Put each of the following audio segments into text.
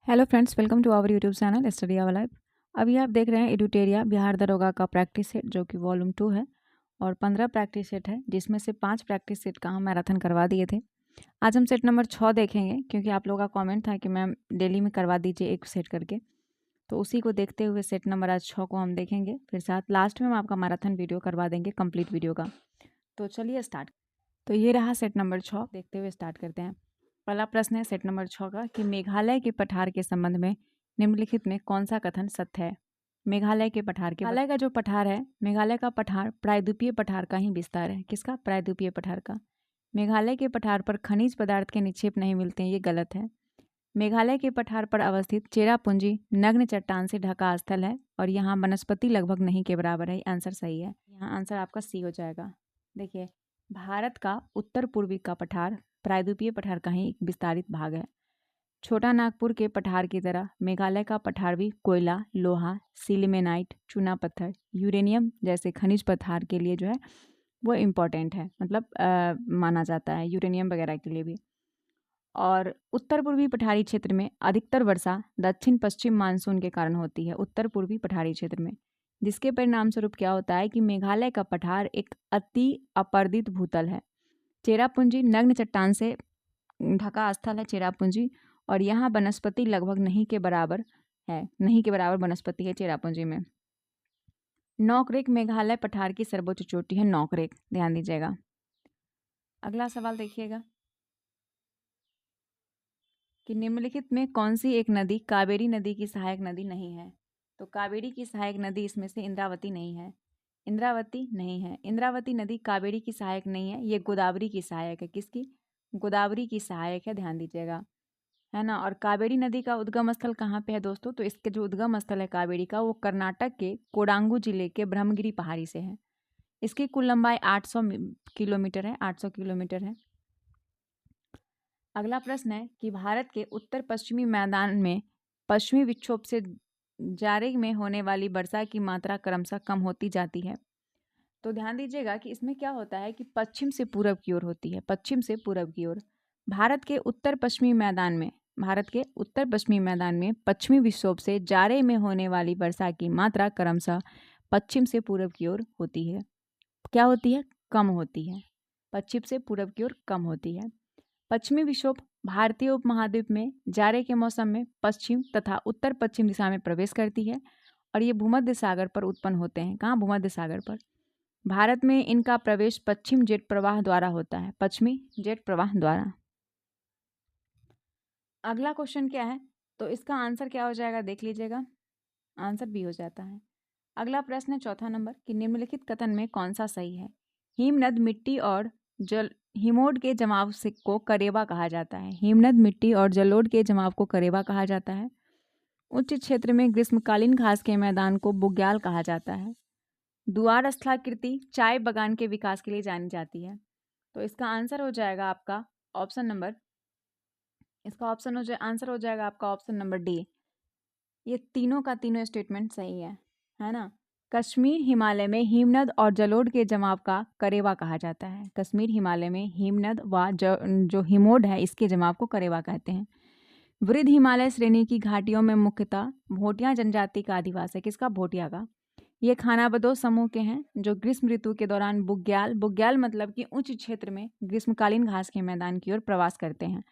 Hello friends, welcome to our YouTube channel study hour life. अभी आप देख रहे हैं एडुटेरिया बिहार दरोगा का प्रैक्टिस सेट जो कि वॉल्यूम 2 है और 15 प्रैक्टिस सेट है, जिसमें से 5 प्रैक्टिस सेट का हम मैराथन करवा दिए थे। आज हम सेट नंबर 6 देखेंगे, क्योंकि आप लोगों का कमेंट था कि मैम डेली में करवा दीजिए एक सेट करके, तो उसी को देखते हुए सेट नंबर आज 6 को हम देखेंगे। फिर साथ लास्ट में हम आपका मैराथन वीडियो करवा देंगे, कंप्लीट वीडियो का। तो चलिए स्टार्ट। तो ये रहा सेट नंबर 6, देखते हुए स्टार्ट करते हैं। पहला प्रश्न है सेट नंबर 6 का कि मेघालय के पठार के संबंध में निम्नलिखित में कौन सा कथन सत्य है। मेघालय के पठार के मेघालय का जो पठार है, मेघालय का पठार प्रायद्वीपीय पठार का ही विस्तार है। किसका? प्रायद्वीपीय पठार का। मेघालय के पठार पर खनिज पदार्थ के निक्षेप नहीं मिलते हैं, ये गलत है। मेघालय के पठार पर अवस्थित चेरापूंजी नग्न चट्टान से ढका स्थल है और यहाँ वनस्पति लगभग नहीं के बराबर है। आंसर सही है, यहाँ आंसर आपका सी हो जाएगा। देखिए, भारत का उत्तर पूर्वी का पठार प्रायद्वीपीय पठार का ही एक विस्तारित भाग है। छोटा नागपुर के पठार की तरह मेघालय का पठार भी कोयला, लोहा, सिलिमेनाइट, चूना पत्थर, यूरेनियम जैसे खनिज पदार्थ के लिए जो है वो इम्पोर्टेंट है, मतलब माना जाता है यूरेनियम वगैरह के लिए भी। और उत्तर पूर्वी पठारी क्षेत्र में अधिकतर वर्षा दक्षिण पश्चिम मानसून के कारण होती है, उत्तर पूर्वी पठारी क्षेत्र में, जिसके परिणाम स्वरूप क्या होता है कि मेघालय का पठार एक अति अपर्दित भूतल है। चेरापूंजी नग्न चट्टान से ढका स्थल है चेरापूंजी, और यहाँ वनस्पति लगभग नहीं के बराबर है, नहीं के बराबर वनस्पति है चेरापूंजी में। नौकरेक मेघालय पठार की सर्वोच्च चोटी है, नौकरेक, ध्यान दीजिएगा। अगला सवाल देखिएगा कि निम्नलिखित में कौन सी एक नदी कावेरी नदी की सहायक नदी नहीं है। तो कावेरी की सहायक नदी इसमें से इंद्रावती नहीं है, इंद्रावती नहीं है। इंद्रावती नदी कावेरी की सहायक नहीं है, ये गोदावरी की सहायक है। किसकी? गोदावरी की सहायक है, ध्यान दीजिएगा, है ना। और कावेरी नदी का उद्गम स्थल कहाँ पे है दोस्तों? तो इसके जो उद्गम स्थल है कावेरी का, वो कर्नाटक के कोडांगू जिले के ब्रह्मगिरी पहाड़ी से है। इसकी कुल लंबाई 800 किलोमीटर है, 800 किलोमीटर है। अगला प्रश्न है कि भारत के उत्तर पश्चिमी मैदान में पश्चिमी विक्षोभ से जारे में होने वाली वर्षा की मात्रा क्रमशः कम होती जाती है। तो ध्यान दीजिएगा कि इसमें क्या होता है कि पश्चिम से पूरब की ओर होती है, पश्चिम से पूरब की ओर। भारत के उत्तर पश्चिमी मैदान में, भारत के उत्तर पश्चिमी मैदान में पश्चिमी विक्षोभ से जारे में होने वाली वर्षा की मात्रा क्रमशः पश्चिम से पूरब की ओर होती है। क्या होती है? कम होती है, पश्चिम से पूरब की ओर कम होती है। पश्चिमी विक्षोभ भारतीय उपमहाद्वीप में जाड़े के मौसम में पश्चिम तथा उत्तर पश्चिम दिशा में प्रवेश करती है और ये भूमध्य सागर पर उत्पन्न होते हैं। कहाँ? भूमध्य सागर पर। भारत में इनका प्रवेश पश्चिम जेट प्रवाह द्वारा होता है, पश्चिमी जेट प्रवाह द्वारा। अगला क्वेश्चन क्या है? तो इसका आंसर क्या हो जाएगा, देख लीजिएगा, आंसर बी हो जाता है। अगला प्रश्न है चौथा नंबर कि निम्नलिखित कथन में कौन सा सही है। हिमनद मिट्टी और जल हिमोड के जमाव से को करेवा कहा जाता है। हिमनद मिट्टी और जलोढ़ के जमाव को करेवा कहा जाता है। उच्च क्षेत्र में ग्रीष्मकालीन घास के मैदान को बुग्याल कहा जाता है। दुआर स्थलाकृति चाय बागान के विकास के लिए जानी जाती है। तो इसका आंसर हो जाएगा आपका ऑप्शन नंबर, इसका ऑप्शन हो जाए आंसर हो जाएगा आपका ऑप्शन नंबर डी। ये तीनों का तीनों स्टेटमेंट सही है ना। कश्मीर हिमालय में हिमनद और जलोढ़ के जमाव का करेवा कहा जाता है। कश्मीर हिमालय में हिमनद व जो हिमोड है इसके जमाव को करेवा कहते हैं। वृद्ध हिमालय श्रेणी की घाटियों में मुख्यतः भोटिया जनजाति का अधिवास है। किसका? भोटिया का। ये खानाबदोश समूह के हैं जो ग्रीष्म ऋतु के दौरान बुग्याल, बुग्याल मतलब कि उच्च क्षेत्र में ग्रीष्मकालीन घास के मैदान की ओर प्रवास करते हैं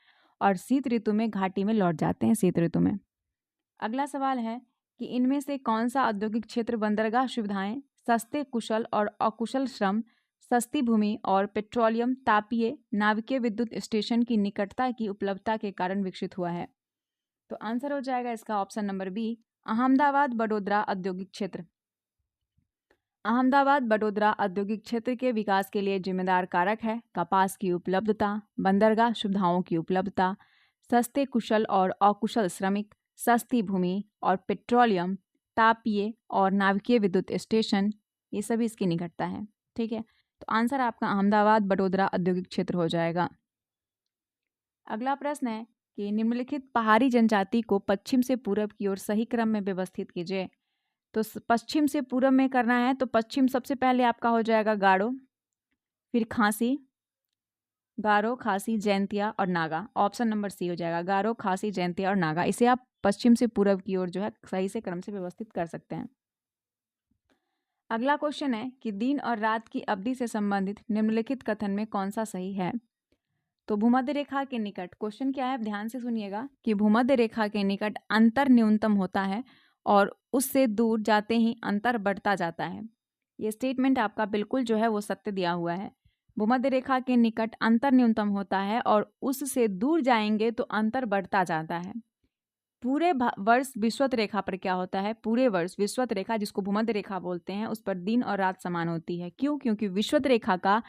और शीत ऋतु में घाटी में लौट जाते हैं, शीत ऋतु में। अगला सवाल है कि इनमें से कौन सा औद्योगिक क्षेत्र बंदरगाह सुविधाएं, सस्ते कुशल और अकुशल श्रम, सस्ती भूमि और पेट्रोलियम, तापीय, नाविकीय विद्युत स्टेशन की निकटता की उपलब्धता के कारण विकसित हुआ है। तो आंसर हो जाएगा इसका option number B, Ahmedabad Vadodara औद्योगिक क्षेत्र। अहमदाबाद बड़ोदरा औद्योगिक क्षेत्र के विकास के लिए जिम्मेदार कारक है कपास की उपलब्धता, बंदरगाह सुविधाओं की उपलब्धता, सस्ते कुशल और अकुशल श्रमिक, सस्ती भूमि और पेट्रोलियम, तापीय और नाविकीय विद्युत स्टेशन, ये सभी इसकी निकटता है। ठीक है, तो आंसर आपका अहमदाबाद बड़ोदरा औद्योगिक क्षेत्र हो जाएगा। अगला प्रश्न है कि निम्नलिखित पहाड़ी जनजाति को पश्चिम से पूरब की ओर सही क्रम में व्यवस्थित कीजिए। तो पश्चिम से पूरब में करना है तो पश्चिम सबसे पहले आपका हो जाएगा गारो, फिर खासी, गारो, खासी, जैंतिया और नागा। ऑप्शन नंबर सी हो जाएगा, गारो, खासी, जैंतिया और नागा। इसे आप पश्चिम से पूर्व की ओर जो है सही से क्रम से व्यवस्थित कर सकते हैं। अगला क्वेश्चन है कि दिन और रात की अवधि से संबंधित निम्नलिखित कथन में कौन सा सही है। तो भूमध्य रेखा के निकट, क्वेश्चन क्या है ध्यान से सुनिएगा, कि भूमध्य रेखा के निकट अंतर न्यूनतम होता है और उससे दूर जाते ही अंतर बढ़ता जाता है। ये स्टेटमेंट आपका बिल्कुल जो है वो सत्य दिया हुआ है। भूमध्य रेखा के निकट अंतर न्यूनतम होता है और उससे दूर जाएंगे तो अंतर बढ़ता जाता है। पूरे वर्ष विषुवत रेखा पर क्या होता है, पूरे वर्ष विषुवत रेखा जिसको भूमध्य रेखा बोलते हैं उस पर दिन और रात समान होती है। क्यों? क्योंकि विषुवत रेखा का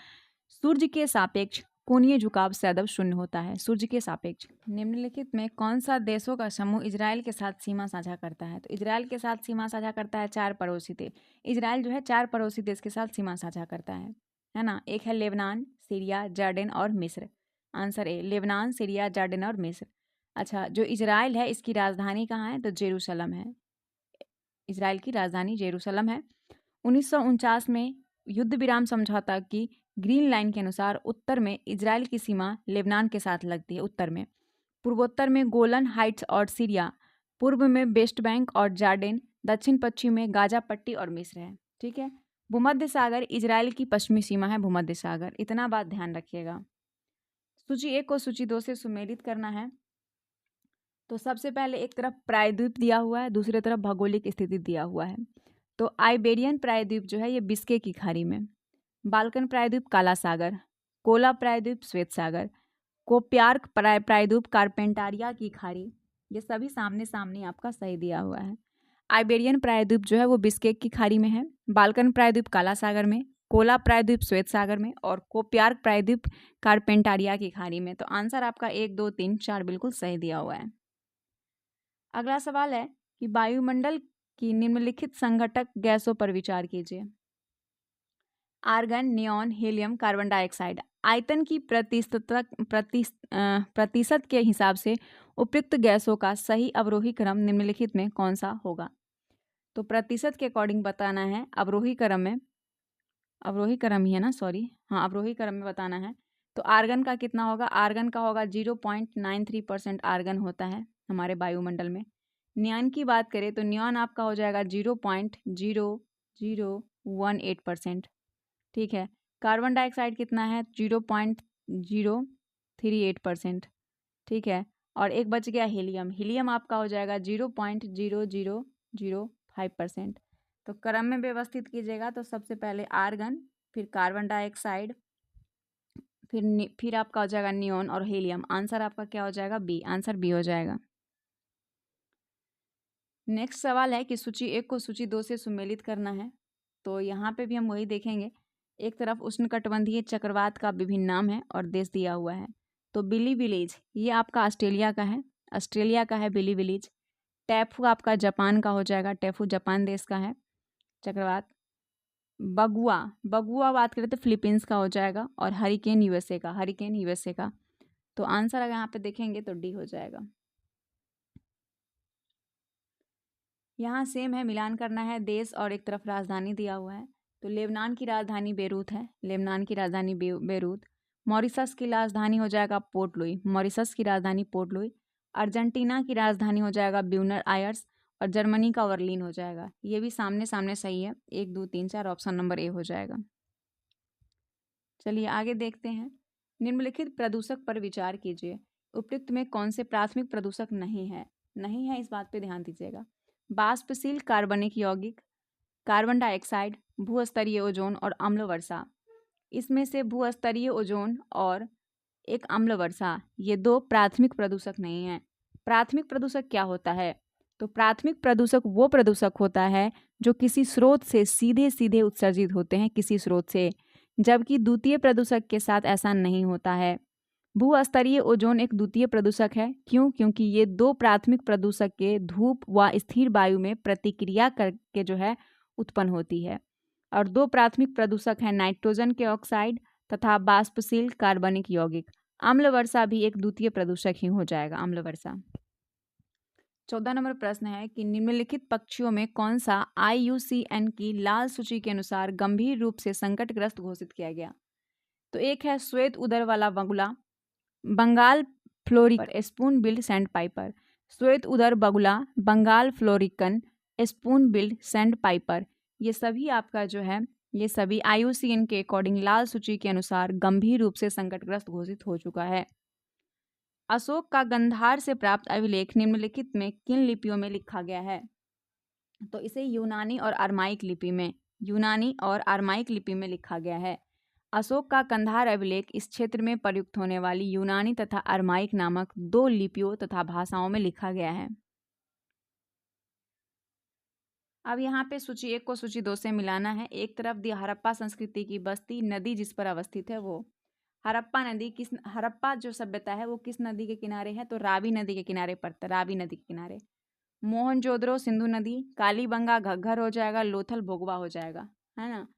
सूर्य के सापेक्ष कोणीय झुकाव सदैव शून्य होता है, सूर्य के सापेक्ष। निम्नलिखित में कौन सा देशों का समूह इजराइल के साथ सीमा साझा करता है। तो इजराइल के साथ सीमा साझा करता है 4 पड़ोसी देश। इजराइल जो है 4 पड़ोसी देश के साथ सीमा साझा करता है ना। एक है लेबनान, सीरिया, जॉर्डन और मिस्र। Answer A, Lebanon, Syria, Jordan और मिस्र। अच्छा, जो इजराइल है इसकी राजधानी कहाँ है, तो जेरूशलम है। इजराइल की राजधानी जेरूशलम है। 1949 में युद्ध विराम समझौता की ग्रीन लाइन के अनुसार उत्तर में इजराइल की सीमा लेबनान के साथ लगती है, उत्तर में। पूर्वोत्तर में गोलन हाइट्स और सीरिया, पूर्व में वेस्ट बैंक और जॉर्डन, दक्षिण पश्चिम में गाजा पट्टी और मिस्र है। ठीक है। भूमध्य सागर इजराइल की पश्चिमी सीमा है, भूमध्य सागर। इतना बात ध्यान रखिएगा। सूची 1 को सूची 2 से सुमेलित करना है। तो सबसे पहले एक तरफ प्रायद्वीप दिया हुआ है, दूसरी तरफ भौगोलिक स्थिति दिया हुआ है। तो आइबेरियन प्रायद्वीप जो है ये बिस्के की खाड़ी में, बाल्कन प्रायद्वीप काला सागर, कोला प्रायद्वीप श्वेत सागर, कोप्यार्क प्रायद्वीप कारपेंटारिया की खाड़ी, ये सभी सामने सामने आपका सही दिया हुआ है। आइबेरियन प्रायद्वीप जो है वो बिस्के की खाड़ी में है, बाल्कन प्रायद्वीप काला सागर में, कोला प्रायद्वीप श्वेत सागर में और कोप्यार्क प्रायद्वीप कारपेंटारिया की खाड़ी में। तो आंसर आपका 1, 2, 3, 4 बिल्कुल सही दिया हुआ है। अगला सवाल है कि वायुमंडल की निम्नलिखित संघटक गैसों पर विचार कीजिए। Argon, neon, helium, carbon dioxide. आयतन की प्रतिशत के हिसाब से उपयुक्त गैसों का सही अवरोही क्रम निम्नलिखित में कौन सा होगा। तो प्रतिशत के अकॉर्डिंग बताना है, अवरोही क्रम में, अवरोही क्रम ही है ना, सॉरी, हाँ अवरोही क्रम में बताना है। तो आर्गन का कितना होगा, आर्गन का होगा 0.93% आर्गन होता है हमारे वायुमंडल में। नियॉन की बात करें तो नियॉन आपका हो जाएगा 0.0018%। ठीक है। कार्बन डाइऑक्साइड कितना है, 0.038%। ठीक है। और एक बच गया हीलियम, हीलियम आपका हो जाएगा 0.0005%। तो क्रम में व्यवस्थित कीजिएगा तो सबसे पहले आर्गन, फिर कार्बन डाइऑक्साइड, फिर आपका हो जाएगा नियॉन और हीलियम। आंसर आपका क्या हो जाएगा, बी। आंसर बी हो जाएगा। नेक्स्ट सवाल है कि सूची 1 को सूची 2 से सुमेलित करना है। तो यहाँ पे भी हम वही देखेंगे। एक तरफ उष्णकटिबंधीय चक्रवात का विभिन्न नाम है और देश दिया हुआ है। तो बिली विलेज ये आपका ऑस्ट्रेलिया का है, ऑस्ट्रेलिया का है बिली विलेज। टैफू आपका जापान का हो जाएगा, टैफू जापान देश का है चक्रवात। बगुआ, बगुआ बात करें तो फिलीपींस का हो जाएगा। और हरिकेन यूएसए का, हरिकेन यूएसए का। तो आंसर अगर यहाँ पे देखेंगे तो डी हो जाएगा। यहाँ सेम है, मिलान करना है देश और एक तरफ राजधानी दिया हुआ है। तो लेबनान की राजधानी बेरूत है, लेबनान की राजधानी बेरूत। मॉरिशस की राजधानी हो जाएगा पोर्ट लुई, मॉरिशस की राजधानी पोर्ट लुई। अर्जेंटीना की राजधानी हो जाएगा ब्यूनस आयर्स और जर्मनी का बर्लिन हो जाएगा। ये भी सामने सामने सही है, 1, 2, 3, 4 ऑप्शन नंबर ए हो जाएगा। चलिए आगे देखते हैं। निम्नलिखित प्रदूषक पर विचार कीजिए। उपयुक्त में कौन से प्राथमिक प्रदूषक नहीं है, नहीं है इस बात पे ध्यान दीजिएगा। वाष्पशील कार्बनिक यौगिक, कार्बन डाइऑक्साइड, भूस्तरीय ओजोन और अम्ल वर्षा। इसमें से भूस्तरीय ओजोन और एक अम्ल वर्षा ये 2 प्राथमिक प्रदूषक नहीं हैं। प्राथमिक प्रदूषक क्या होता है, तो प्राथमिक प्रदूषक वो प्रदूषक होता है जो किसी स्रोत से सीधे सीधे उत्सर्जित होते हैं, किसी स्रोत से, जबकि द्वितीय प्रदूषक के साथ ऐसा नहीं होता है। भूस्तरीय ओजोन एक द्वितीय प्रदूषक है। क्यों? क्योंकि ये 2 प्राथमिक प्रदूषक के धूप व स्थिर वायु में प्रतिक्रिया करके जो है उत्पन्न होती है। और 2 प्राथमिक प्रदूषक हैं नाइट्रोजन के ऑक्साइड तथा वाष्पशील कार्बनिक यौगिक। अम्ल वर्षा भी एक द्वितीय प्रदूषक ही हो जाएगा, अम्ल वर्षा। 14 नंबर प्रश्न है कि निम्नलिखित पक्षियों में कौन सा IUCN की लाल सूची के अनुसार गंभीर रूप से संकटग्रस्त घोषित किया गया। तो एक है श्वेत उदर वाला बगुला, Bengal florican, spoon billed sandpiper. श्वेत उदर बगुला, Bengal florican, spoon billed sandpiper, ये सभी आपका जो है ये सभी IUCN के अकॉर्डिंग लाल सूची के अनुसार गंभीर रूप से संकटग्रस्त घोषित हो चुका है। अशोक का गंधार से प्राप्त अभिलेख निम्नलिखित में किन लिपियों में लिखा गया है? तो इसे यूनानी और अरमाइक लिपि में लिखा गया है। अशोक का कंधार अभिलेख इस क्षेत्र में प्रयुक्त होने वाली यूनानी तथा अरमाइक नामक 2 लिपियों तथा भाषाओं में लिखा गया है। अब यहाँ पे सूची 1 को सूची 2 से मिलाना है। एक तरफ दी हड़प्पा संस्कृति की बस्ती, नदी जिस पर अवस्थित है वो हड़प्पा जो सभ्यता है वो किस नदी के किनारे है? तो रावी नदी के किनारे पड़ता है, रावी नदी के किनारे। मोहनजोदड़ो सिंधु नदी, कालीबंगा घग्घर हो जाएगा, लोथल भोगवा हो जाएगा, है ना।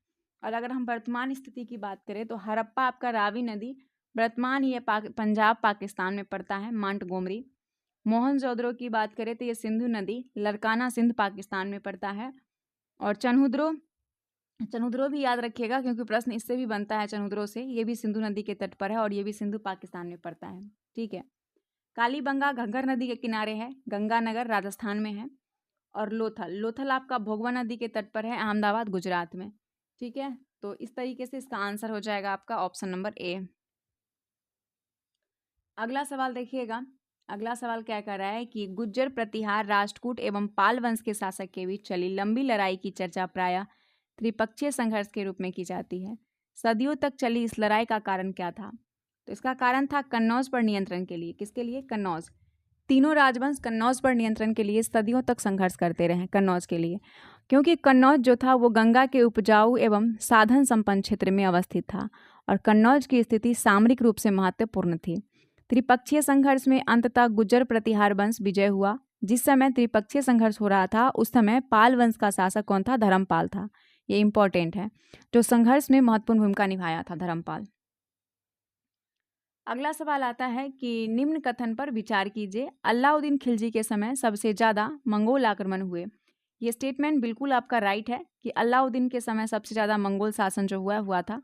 और अगर हम वर्तमान स्थिति की बात करें तो हड़प्पा आपका रावी नदी, वर्तमान ये पंजाब पाकिस्तान में पड़ता है, मांटगोमरी। मोहनजोदड़ो की बात करें तो ये सिंधु नदी, लरकाना सिंध पाकिस्तान में पड़ता है। और चनहुद्रो भी याद रखिएगा क्योंकि प्रश्न इससे भी बनता है चनहुद्रो से, ये भी सिंधु नदी के तट पर है और ये भी सिंधु पाकिस्तान में पड़ता है, ठीक है। कालीबंगा घग्घर नदी के किनारे है, गंगानगर राजस्थान में है। और लोथल आपका भोगवा नदी के तट पर है, अहमदाबाद गुजरात में, ठीक है। तो इस तरीके से इसका आंसर हो जाएगा आपका ऑप्शन नंबर ए। अगला सवाल देखिएगा। अगला सवाल क्या कर रहा है कि गुज्जर प्रतिहार राष्ट्रकूट एवं पाल वंश के शासक के बीच चली लंबी लड़ाई की चर्चा प्रायः त्रिपक्षीय संघर्ष के रूप में की जाती है। सदियों तक चली इस लड़ाई का कारण क्या था? तो इसका कारण था कन्नौज पर नियंत्रण के लिए। किसके लिए? कन्नौज। तीनों राजवंश कन्नौज पर नियंत्रण के लिए सदियों तक संघर्ष करते रहे कन्नौज के लिए, क्योंकि कन्नौज जो था वो गंगा के उपजाऊ एवं साधन संपन्न क्षेत्र में अवस्थित था और कन्नौज की स्थिति सामरिक रूप से महत्वपूर्ण थी। त्रिपक्षीय संघर्ष में अंततः गुज्जर प्रतिहार वंश विजय हुआ। जिस समय त्रिपक्षीय संघर्ष हो रहा था उस समय पाल वंश का शासक कौन था? धर्मपाल था। ये इंपॉर्टेंट है, जो संघर्ष में महत्वपूर्ण भूमिका निभाया था, धर्मपाल। अगला सवाल आता है कि निम्न कथन पर विचार कीजिए। अलाउद्दीन खिलजी के समय सबसे ज़्यादा मंगोल आक्रमण हुए। ये स्टेटमेंट बिल्कुल आपका राइट है कि अलाउद्दीन के समय सबसे ज़्यादा मंगोल शासन जो हुआ था।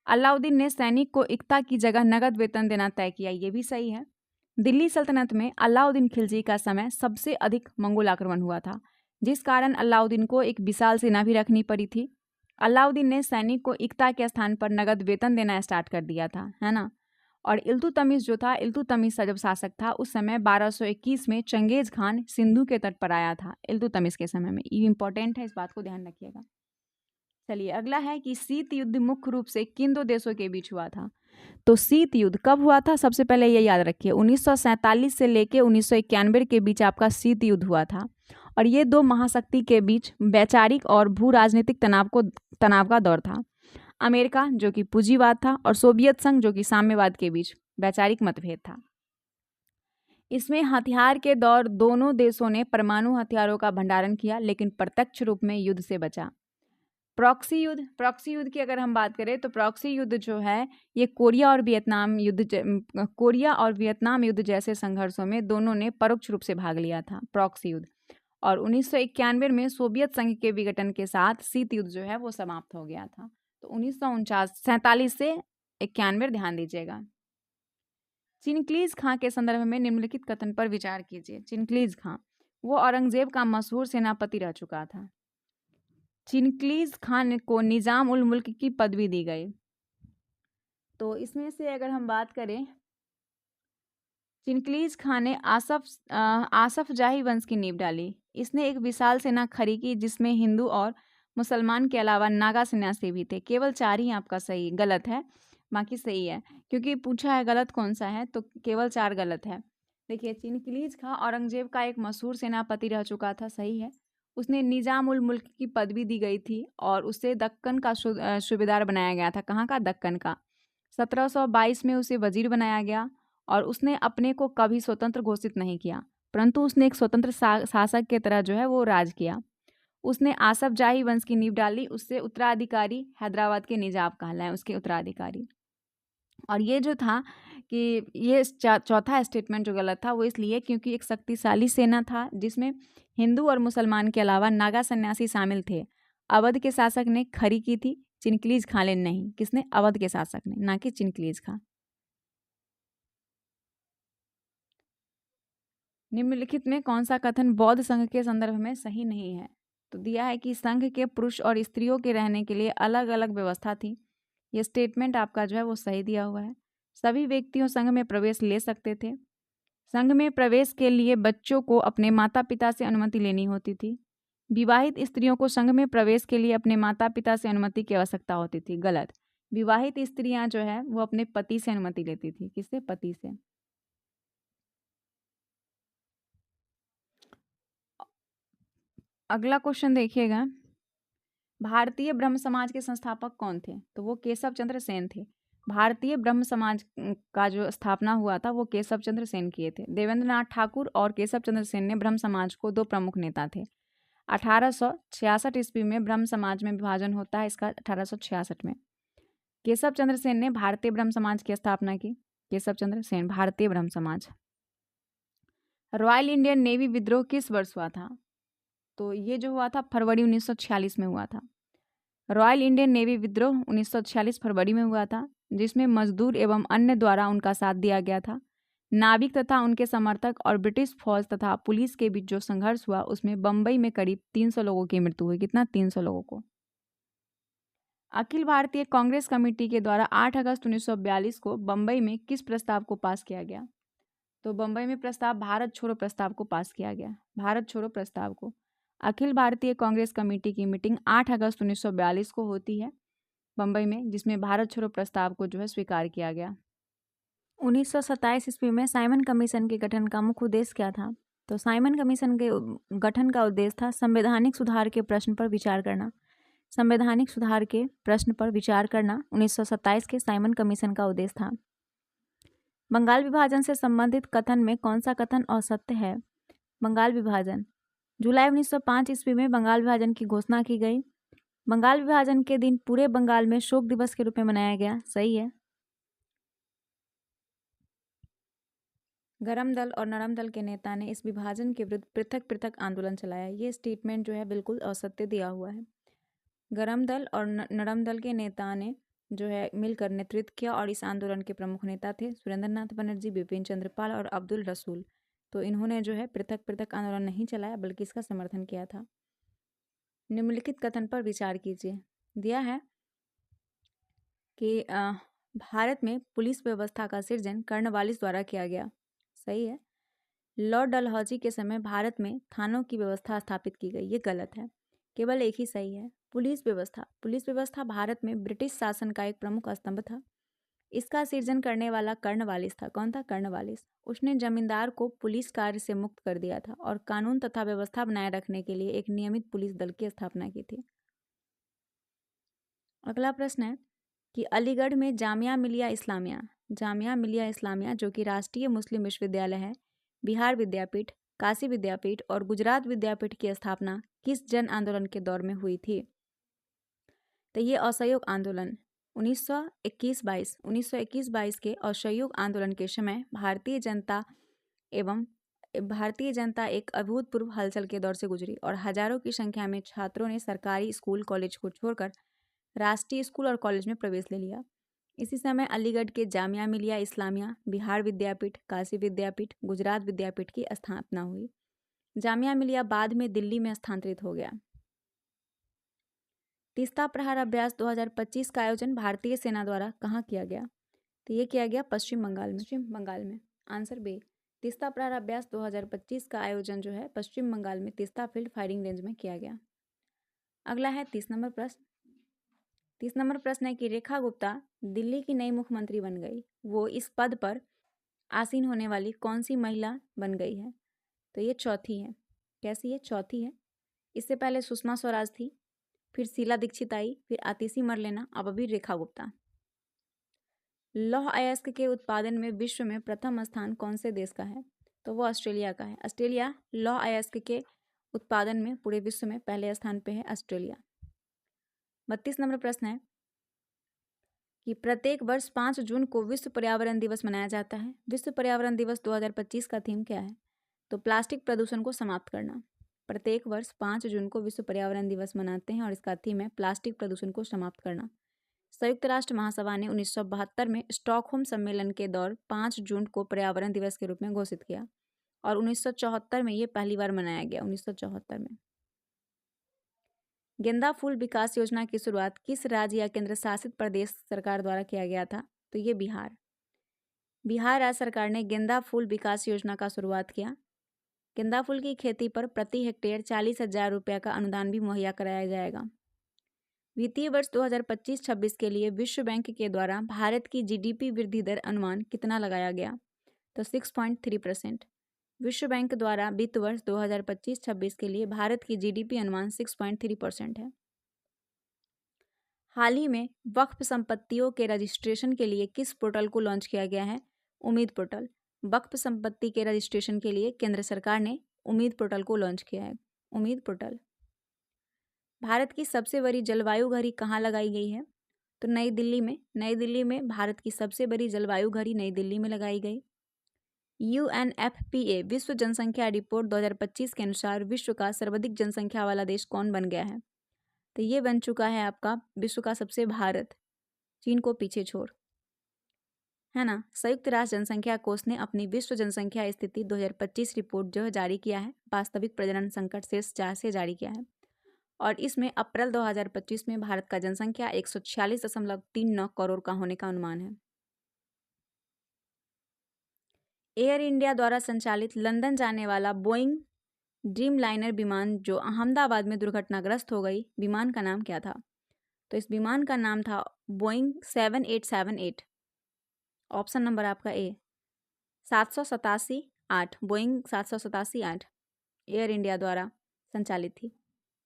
अलाउद्दीन ने सैनिक को इक्ता की जगह नगद वेतन देना तय किया, ये भी सही है। दिल्ली सल्तनत में अलाउद्दीन खिलजी का समय सबसे अधिक मंगोल आक्रमण हुआ था, जिस कारण अलाउद्दीन को एक विशाल सेना भी रखनी पड़ी थी। अलाउद्दीन ने सैनिक को इक्ता के स्थान पर नगद वेतन देना स्टार्ट कर दिया था, है ना। और इल्तुतमिश जो था, इल्तुतमिश जब शासक था उस समय 1221 में चंगेज खान सिंधु के तट पर आया था, इल्तुतमिश के समय में। ये इंपॉर्टेंट है, इस बात को ध्यान रखिएगा। चलिए अगला है कि शीत युद्ध मुख्य रूप से किन 2 देशों के बीच हुआ था? तो शीत युद्ध कब हुआ था? सबसे पहले ये याद रखिए, 1947 से लेके 1991 के बीच आपका शीत युद्ध हुआ था और ये 2 महाशक्ति के बीच वैचारिक और भू राजनीतिक तनाव का दौर था। अमेरिका जो कि पूंजीवाद था और सोवियत संघ जो कि साम्यवाद के बीच वैचारिक मतभेद था। इसमें हथियार के दौर दोनों देशों ने परमाणु हथियारों का भंडारण किया, लेकिन प्रत्यक्ष रूप में युद्ध से बचा। प्रॉक्सी युद्ध की अगर हम बात करें तो प्रॉक्सी युद्ध जो है ये कोरिया और वियतनाम युद्ध जैसे संघर्षों में दोनों ने परोक्ष रूप से भाग लिया था, प्रॉक्सी युद्ध। और 1991 में सोवियत संघ के विघटन के साथ शीत युद्ध जो है वो समाप्त हो गया था। तो 1947 से 91 ध्यान दीजिएगा। चिनक्लीज खां के संदर्भ में निम्नलिखित कथन पर विचार कीजिए। चिनक्लीज खां वो औरंगजेब का मशहूर सेनापति रह चुका था। चिनक्लीज खान को निजाम उल मुल्क की पदवी दी गई। तो इसमें से अगर हम बात करें, चिनक्लीज खान ने आसफ जाही वंश की नींव डाली। इसने एक विशाल सेना खड़ी की जिसमें हिंदू और मुसलमान के अलावा नागा सन्यासी भी थे। केवल 4 ही आपका सही, गलत है, बाकी सही है, क्योंकि पूछा है गलत कौन सा है, तो केवल 4 गलत है। देखिए, चिनक्लीज खां औरंगजेब का एक मशहूर सेनापति रह चुका था, सही है। उसने निजाम उल मुल्क की पदवी दी गई थी और उसे दक्कन का सूबेदार बनाया गया था। कहाँ का? दक्कन का। 1722 में उसे वजीर बनाया गया और उसने अपने को कभी स्वतंत्र घोषित नहीं किया, परंतु उसने एक स्वतंत्र शासक के तरह जो है वो राज किया। उसने आसफ जाही वंश की नींव डाली। उससे उत्तराधिकारी हैदराबाद के निजाम कहलाए, उसके उत्तराधिकारी। और ये जो था कि ये चौथा स्टेटमेंट जो गलत था वो इसलिए क्योंकि एक शक्तिशाली सेना था जिसमें हिंदू और मुसलमान के अलावा नागा सन्यासी शामिल थे। अवध के शासक ने खड़ी की थी, चिनक्लीज खां ने नहीं। किसने? अवध के शासक ने, ना कि चिनक्लीज खां। निम्नलिखित में कौन सा कथन बौद्ध संघ के संदर्भ में सही नहीं है? तो दिया है कि संघ के पुरुष और स्त्रियों के रहने के लिए अलग अलग व्यवस्था थी। ये स्टेटमेंट आपका जो है वो सही दिया हुआ है। सभी व्यक्तियों संघ में प्रवेश ले सकते थे। संघ में प्रवेश के लिए बच्चों को अपने माता पिता से अनुमति लेनी होती थी। विवाहित स्त्रियों को संघ में प्रवेश के लिए अपने माता पिता से अनुमति की आवश्यकता होती थी। गलत। विवाहित स्त्रियां जो है वो अपने पति से अनुमति लेती थी। किससे? पति से। अगला क्वेश्चन देखिएगा, भारतीय ब्रह्म समाज के संस्थापक कौन थे? तो वो केशव चंद्र सेन थे। भारतीय ब्रह्म समाज का जो स्थापना हुआ था वो केशव चंद्र सेन किए थे। देवेंद्र नाथ ठाकुर और केशव चंद्र सेन ने ब्रह्म समाज को दो प्रमुख नेता थे। 1866 ईस्वी में ब्रह्म समाज में विभाजन होता है इसका, 1866 में। केशव चंद्र सेन ने भारतीय ब्रह्म समाज की स्थापना की। केशव चंद्र सेन, भारतीय ब्रह्म समाज। रॉयल इंडियन नेवी विद्रोह किस वर्ष हुआ था? तो ये जो हुआ था फरवरी 1946 में हुआ था। रॉयल इंडियन नेवी विद्रोह 1946 फरवरी में हुआ था, जिसमें मजदूर एवं अन्य द्वारा उनका साथ दिया गया था। नाविक तथा उनके समर्थक और ब्रिटिश फौज तथा पुलिस के बीच जो संघर्ष हुआ उसमें बंबई में करीब 300 लोगों की मृत्यु हुई। कितना? 300 लोगों को। अखिल भारतीय कांग्रेस कमेटी के द्वारा 8 अगस्त 1942 को बंबई में किस प्रस्ताव को पास किया गया? तो बंबई में प्रस्ताव भारत छोड़ो प्रस्ताव को पास किया गया। भारत छोड़ो प्रस्ताव को। अखिल भारतीय कांग्रेस कमेटी की मीटिंग 8 अगस्त 1942 को होती है बंबई में, जिसमें भारत छोड़ो प्रस्ताव को जो है स्वीकार किया गया। 1927 ईस्वी में साइमन कमीशन के गठन का मुख्य उद्देश्य क्या था? तो साइमन कमीशन के गठन का उद्देश्य था संवैधानिक सुधार के प्रश्न पर विचार करना। संवैधानिक सुधार के प्रश्न पर विचार करना 1927 के साइमन कमीशन का उद्देश्य था। बंगाल विभाजन से संबंधित कथन में कौन सा कथन असत्य है? बंगाल विभाजन। जुलाई 1905 ईस्वी में बंगाल विभाजन की घोषणा की गई। बंगाल विभाजन के दिन पूरे बंगाल में शोक दिवस के रूप में मनाया गया। सही है। गरम दल और नरम दल के नेता ने इस विभाजन के विरुद्ध पृथक पृथक आंदोलन चलाया। ये स्टेटमेंट जो है बिल्कुल असत्य दिया हुआ है। गरम दल और नरम दल के नेता ने जो है मिलकर नेतृत्व किया और इस आंदोलन के प्रमुख नेता थे सुरेंद्रनाथ बनर्जी, बिपिन चंद्र पाल और अब्दुल रसूल। तो इन्होंने जो है पृथक पृथक आंदोलन नहीं चलाया बल्कि इसका समर्थन किया था। निम्नलिखित कथन पर विचार कीजिए। दिया है कि भारत में पुलिस व्यवस्था का सृजन कर्नवालिस द्वारा किया गया। सही है। लॉर्ड डलहौजी के समय भारत में थानों की व्यवस्था स्थापित की गई। ये गलत है। केवल एक ही सही है। पुलिस व्यवस्था भारत में ब्रिटिश शासन का एक प्रमुख स्तंभ था। इसका सृजन करने वाला कर्नवालिस था। कौन था? कर्नवालिस। उसने जमींदार को पुलिस कार्य से मुक्त कर दिया था और कानून तथा व्यवस्था बनाए रखने के लिए एक नियमित पुलिस दल की स्थापना की थी। अगला प्रश्न है कि अलीगढ़ में जामिया मिलिया इस्लामिया जो कि राष्ट्रीय मुस्लिम विश्वविद्यालय है, बिहार विद्यापीठ, काशी विद्यापीठ और गुजरात विद्यापीठ की स्थापना किस जन आंदोलन के दौर में हुई थी? तो ये असहयोग आंदोलन 1921-22 के असहयोग आंदोलन के समय भारतीय जनता एक अभूतपूर्व हलचल के दौर से गुजरी और हजारों की संख्या में छात्रों ने सरकारी स्कूल कॉलेज को छोड़कर राष्ट्रीय स्कूल और कॉलेज में प्रवेश ले लिया। इसी समय अलीगढ़ के जामिया मिलिया इस्लामिया, बिहार विद्यापीठ, काशी विद्यापीठ, गुजरात विद्यापीठ की स्थापना हुई। जामिया मिलिया बाद में दिल्ली में स्थानांतरित हो गया। तीस्ता प्रहार अभ्यास 2025 का आयोजन भारतीय सेना द्वारा कहाँ किया गया? तो ये किया गया पश्चिम बंगाल में। Answer B. तीस्ता प्रहार अभ्यास 2025 का आयोजन जो है पश्चिम बंगाल में तीस्ता फील्ड फायरिंग रेंज में किया गया। अगला है 30 नंबर प्रश्न। 30 नंबर प्रश्न है कि रेखा गुप्ता दिल्ली की नई मुख्यमंत्री बन गई। वो इस पद पर आसीन होने वाली कौन सी महिला बन गई है? तो ये चौथी है। कैसी है? चौथी है। इससे पहले सुषमा स्वराज थी, फिर शीला दीक्षित आई, फिर आतिशी मरलेना, अब अभी रेखा गुप्ता। लौह अयस्क के उत्पादन में विश्व में प्रथम स्थान कौन से देश का है? तो वो ऑस्ट्रेलिया का है। ऑस्ट्रेलिया लौह अयस्क के उत्पादन में पूरे विश्व में पहले स्थान पे है ऑस्ट्रेलिया। 32 नंबर प्रश्न है कि प्रत्येक वर्ष 5 जून को विश्व पर्यावरण दिवस मनाया जाता है। विश्व पर्यावरण दिवस 2025 का थीम क्या है? तो प्लास्टिक प्रदूषण को समाप्त करना। प्रत्येक वर्ष 5 जून को विश्व पर्यावरण दिवस मनाते हैं और इसका थीम है प्लास्टिक प्रदूषण को समाप्त करना। संयुक्त राष्ट्र महासभा ने 1972 में स्टॉकहोम सम्मेलन के दौर 5 जून को पर्यावरण दिवस के रूप में घोषित किया। और 1974 में ये पहली बार मनाया गया, 1974 में। गेंदा फूल विकास योजना की शुरुआत किस राज्य या केंद्र शासित प्रदेश सरकार द्वारा किया गया था? तो ये बिहार। बिहार राज्य सरकार ने गेंदा फूल विकास योजना का शुरुआत किया। गेंदा फूल की खेती पर प्रति हेक्टेयर 40,000 रुपये का अनुदान भी मुहैया कराया जाएगा। वित्तीय वर्ष 2025-26 के लिए विश्व बैंक के द्वारा भारत की जीडीपी वृद्धि दर अनुमान कितना लगाया गया? तो 6.3%। विश्व बैंक द्वारा वित्त वर्ष 2025-26 के लिए भारत की जीडीपी अनुमान 6.3% है। हाल ही में वक्फ संपत्तियों के रजिस्ट्रेशन के लिए किस पोर्टल को लॉन्च किया गया है? उम्मीद पोर्टल। वक्फ संपत्ति के रजिस्ट्रेशन के लिए केंद्र सरकार ने उम्मीद पोर्टल को लॉन्च किया है, उम्मीद पोर्टल। भारत की सबसे बड़ी जलवायु घड़ी कहाँ लगाई गई है? तो नई दिल्ली में। नई दिल्ली में भारत की सबसे बड़ी जलवायु घड़ी नई दिल्ली में लगाई गई। UNFPA विश्व जनसंख्या रिपोर्ट 2025 के अनुसार विश्व का सर्वाधिक जनसंख्या वाला देश कौन बन गया है? तो ये बन चुका है आपका विश्व का सबसे भारत, चीन को पीछे छोड़, है ना। संयुक्त राष्ट्र जनसंख्या कोष ने अपनी विश्व जनसंख्या स्थिति 2025 रिपोर्ट जो है जारी किया है, वास्तविक प्रजनन संकट शीर्ष 4 से जारी किया है। और इसमें अप्रैल 2025 में भारत का जनसंख्या 146.39 करोड़ का होने का अनुमान है। एयर इंडिया द्वारा संचालित लंदन जाने वाला बोइंग ड्रीमलाइनर विमान जो अहमदाबाद में दुर्घटनाग्रस्त हो गई, विमान का नाम क्या था? तो इस विमान का नाम था बोइंग 7878। ऑप्शन नंबर आपका ए 787-8, बोइंग 787-8 एयर इंडिया द्वारा संचालित थी।